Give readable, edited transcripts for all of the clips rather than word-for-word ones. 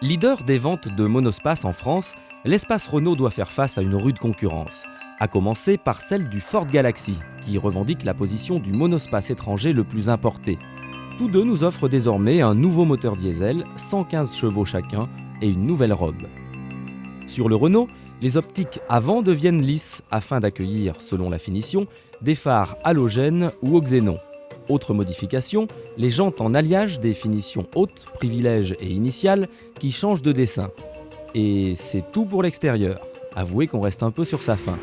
Leader des ventes de monospace en France, l'espace Renault doit faire face à une rude concurrence, à commencer par celle du Ford Galaxy, qui revendique la position du monospace étranger le plus importé. Tous deux nous offrent désormais un nouveau moteur diesel, 115 chevaux chacun, et une nouvelle robe. Sur le Renault, les optiques avant deviennent lisses afin d'accueillir, selon la finition, des phares halogènes ou au xénon. Autre modification, les jantes en alliage des finitions hautes, privilèges et initiales qui changent de dessin. Et c'est tout pour l'extérieur. Avouez qu'on reste un peu sur sa faim.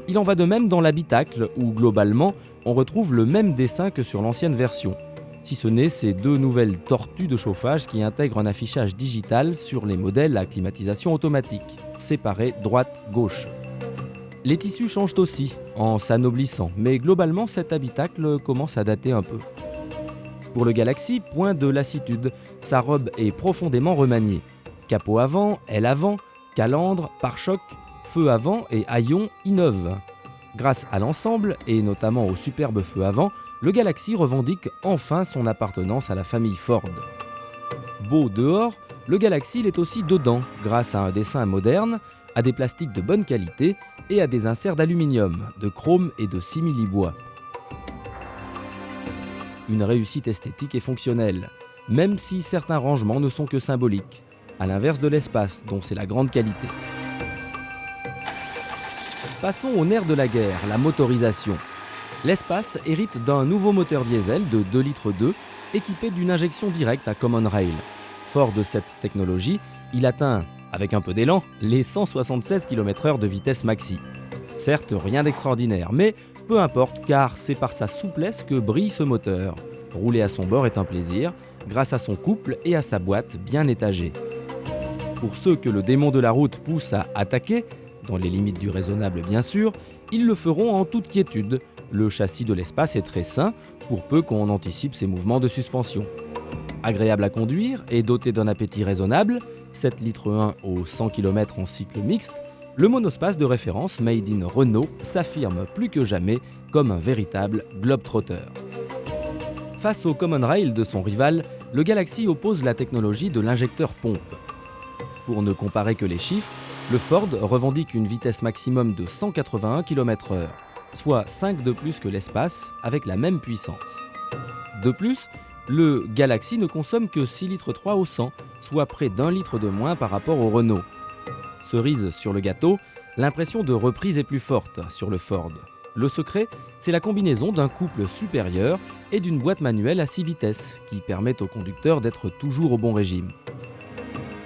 Il en va de même dans l'habitacle où, globalement, on retrouve le même dessin que sur l'ancienne version. Si ce n'est ces deux nouvelles tortues de chauffage qui intègrent un affichage digital sur les modèles à climatisation automatique, séparés droite-gauche. Les tissus changent aussi, en s'anoblissant, mais globalement cet habitacle commence à dater un peu. Pour le Galaxy, point de lassitude, sa robe est profondément remaniée. Capot avant, aile avant, calandre, pare-choc, feu avant et haillons innovent. Grâce à l'ensemble, et notamment au superbe feu avant, le Galaxy revendique enfin son appartenance à la famille Ford. Beau dehors, le Galaxy l'est aussi dedans, grâce à un dessin moderne, à des plastiques de bonne qualité et à des inserts d'aluminium, de chrome et de simili-bois. Une réussite esthétique et fonctionnelle, même si certains rangements ne sont que symboliques, à l'inverse de l'espace, dont c'est la grande qualité. Passons au nerf de la guerre, la motorisation. L'espace hérite d'un nouveau moteur diesel de 2,2 litres équipé d'une injection directe à Common Rail. Fort de cette technologie, il atteint, avec un peu d'élan, les 176 km/h de vitesse maxi. Certes, rien d'extraordinaire, mais peu importe car c'est par sa souplesse que brille ce moteur. Rouler à son bord est un plaisir, grâce à son couple et à sa boîte bien étagée. Pour ceux que le démon de la route pousse à attaquer, dans les limites du raisonnable bien sûr, ils le feront en toute quiétude. Le châssis de l'espace est très sain, pour peu qu'on anticipe ses mouvements de suspension. Agréable à conduire et doté d'un appétit raisonnable, 7 litres 1 aux 100 km en cycle mixte, le monospace de référence Made in Renault s'affirme plus que jamais comme un véritable globetrotter. Face au Common Rail de son rival, le Galaxy oppose la technologie de l'injecteur pompe. Pour ne comparer que les chiffres, le Ford revendique une vitesse maximum de 181 km/h, soit 5 de plus que l'espace avec la même puissance. De plus, le Galaxy ne consomme que 6 litres 3 au 100, soit près d'1 litre de moins par rapport au Renault. Cerise sur le gâteau, l'impression de reprise est plus forte sur le Ford. Le secret, c'est la combinaison d'un couple supérieur et d'une boîte manuelle à 6 vitesses qui permettent au conducteur d'être toujours au bon régime.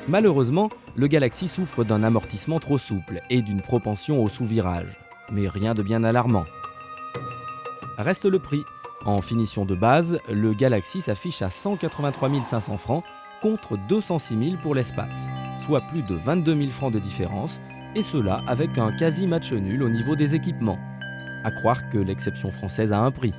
Malheureusement, le Galaxy souffre d'un amortissement trop souple et d'une propension au sous-virage. Mais rien de bien alarmant. Reste le prix. En finition de base, le Galaxy s'affiche à 183 500 francs contre 206 000 pour l'espace, soit plus de 22 000 francs de différence, et cela avec un quasi match nul au niveau des équipements. À croire que l'exception française a un prix.